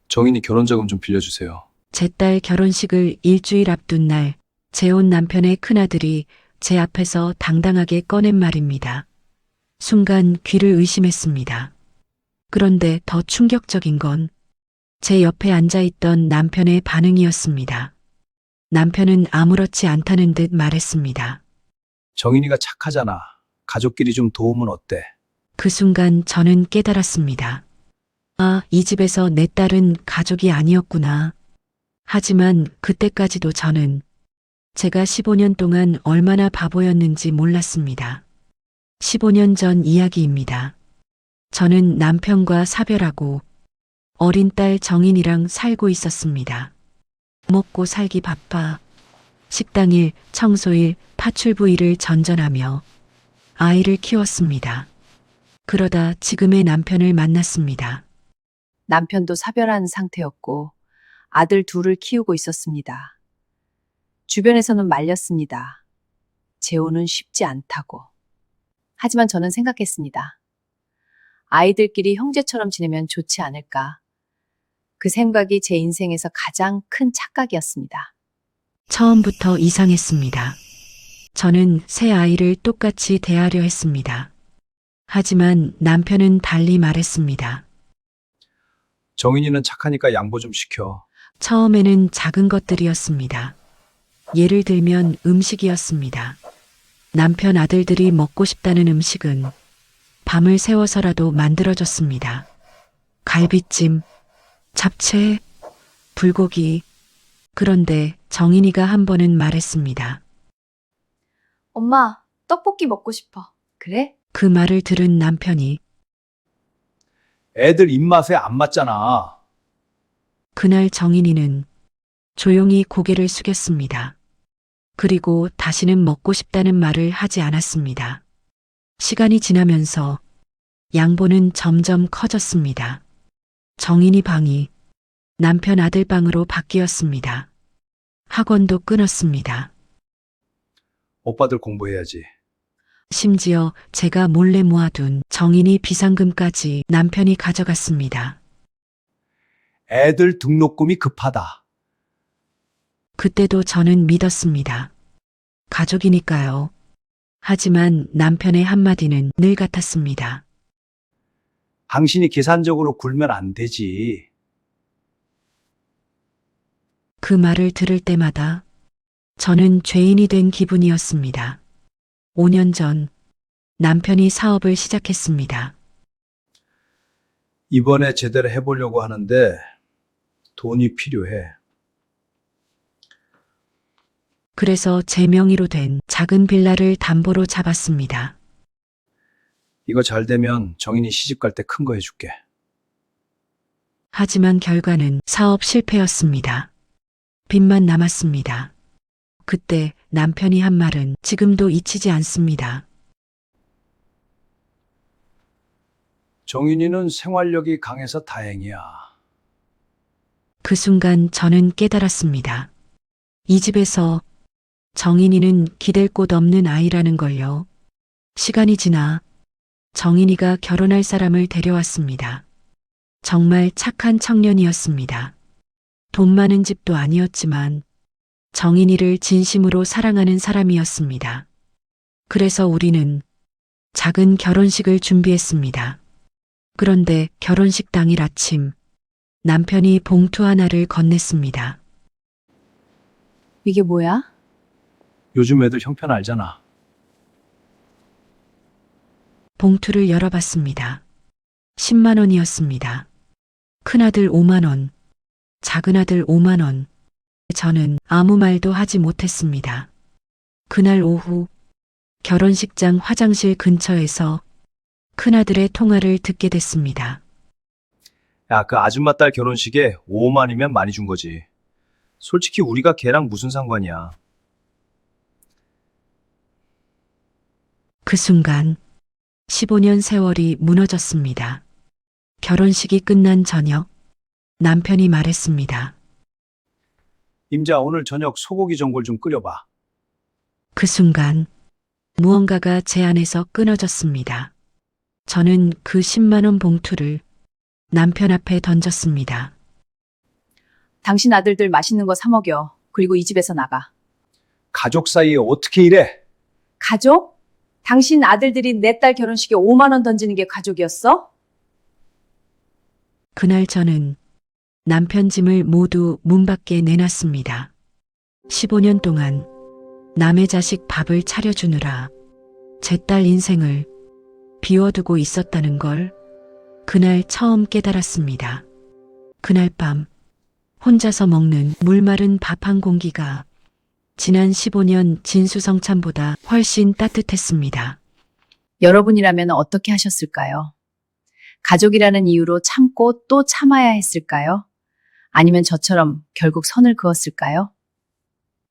정인이 결혼자금 좀 빌려주세요. 제 딸 결혼식을 일주일 앞둔 날, 재혼 남편의 큰아들이 제 앞에서 당당하게 꺼낸 말입니다. 순간 귀를 의심했습니다. 그런데 더 충격적인 건 제 옆에 앉아있던 남편의 반응이었습니다. 남편은 아무렇지 않다는 듯 말했습니다. 정인이가 착하잖아. 가족끼리 좀 도우면 어때? 그 순간 저는 깨달았습니다. 아, 이 집에서 내 딸은 가족이 아니었구나. 하지만 그때까지도 저는 제가 15년 동안 얼마나 바보였는지 몰랐습니다. 15년 전 이야기입니다. 저는 남편과 사별하고 어린 딸 정인이랑 살고 있었습니다. 먹고 살기 바빠 식당일, 청소일, 파출부 일을 전전하며 아이를 키웠습니다. 그러다 지금의 남편을 만났습니다. 남편도 사별한 상태였고 아들 둘을 키우고 있었습니다. 주변에서는 말렸습니다. 재혼은 쉽지 않다고. 하지만 저는 생각했습니다. 아이들끼리 형제처럼 지내면 좋지 않을까. 그 생각이 제 인생에서 가장 큰 착각이었습니다. 처음부터 이상했습니다. 저는 새 아이를 똑같이 대하려 했습니다. 하지만 남편은 달리 말했습니다. 정인이는 착하니까 양보 좀 시켜. 처음에는 작은 것들이었습니다. 예를 들면 음식이었습니다. 남편 아들들이 먹고 싶다는 음식은 밤을 새워서라도 만들어줬습니다. 갈비찜, 잡채, 불고기. 그런데 정인이가 한 번은 말했습니다. 엄마, 떡볶이 먹고 싶어. 그래? 그 말을 들은 남편이 애들 입맛에 안 맞잖아. 그날 정인이는 조용히 고개를 숙였습니다. 그리고 다시는 먹고 싶다는 말을 하지 않았습니다. 시간이 지나면서 양보는 점점 커졌습니다. 정인이 방이 남편 아들 방으로 바뀌었습니다. 학원도 끊었습니다. 오빠들 공부해야지. 심지어 제가 몰래 모아둔 정인이 비상금까지 남편이 가져갔습니다. 애들 등록금이 급하다. 그때도 저는 믿었습니다. 가족이니까요. 하지만 남편의 한마디는 늘 같았습니다. 당신이 계산적으로 굴면 안 되지. 그 말을 들을 때마다 저는 죄인이 된 기분이었습니다. 5년 전 남편이 사업을 시작했습니다. 이번에 제대로 해보려고 하는데 돈이 필요해. 그래서 제 명의로 된 작은 빌라를 담보로 잡았습니다. 이거 잘 되면 정인이 시집 갈 때 큰 거 해줄게. 하지만 결과는 사업 실패였습니다. 빚만 남았습니다. 그때 남편이 한 말은 지금도 잊히지 않습니다. 정인이는 생활력이 강해서 다행이야. 그 순간 저는 깨달았습니다. 이 집에서 정인이는 기댈 곳 없는 아이라는 걸요. 시간이 지나 정인이가 결혼할 사람을 데려왔습니다. 정말 착한 청년이었습니다. 돈 많은 집도 아니었지만 정인이를 진심으로 사랑하는 사람이었습니다. 그래서 우리는 작은 결혼식을 준비했습니다. 그런데 결혼식 당일 아침 남편이 봉투 하나를 건넸습니다. 이게 뭐야? 요즘 애들 형편 알잖아. 봉투를 열어봤습니다. 10만 원이었습니다. 큰아들 5만 원, 작은아들 5만 원. 저는 아무 말도 하지 못했습니다. 그날 오후 결혼식장 화장실 근처에서 큰아들의 통화를 듣게 됐습니다. 야, 그 아줌마 딸 결혼식에 5만이면 많이 준 거지. 솔직히 우리가 걔랑 무슨 상관이야. 그 순간 15년 세월이 무너졌습니다. 결혼식이 끝난 저녁 남편이 말했습니다. 임자, 오늘 저녁 소고기 전골 좀 끓여봐. 그 순간 무언가가 제 안에서 끊어졌습니다. 저는 그 10만 원 봉투를 남편 앞에 던졌습니다. 당신 아들들 맛있는 거 사 먹여. 그리고 이 집에서 나가. 가족 사이에 어떻게 이래? 가족? 당신 아들들이 내 딸 결혼식에 5만 원 던지는 게 가족이었어? 그날 저는 남편 짐을 모두 문 밖에 내놨습니다. 15년 동안 남의 자식 밥을 차려주느라 제 딸 인생을 비워두고 있었다는 걸 그날 처음 깨달았습니다. 그날 밤 혼자서 먹는 물마른 밥 한 공기가 지난 15년 진수성찬보다 훨씬 따뜻했습니다. 여러분이라면 어떻게 하셨을까요? 가족이라는 이유로 참고 또 참아야 했을까요? 아니면 저처럼 결국 선을 그었을까요?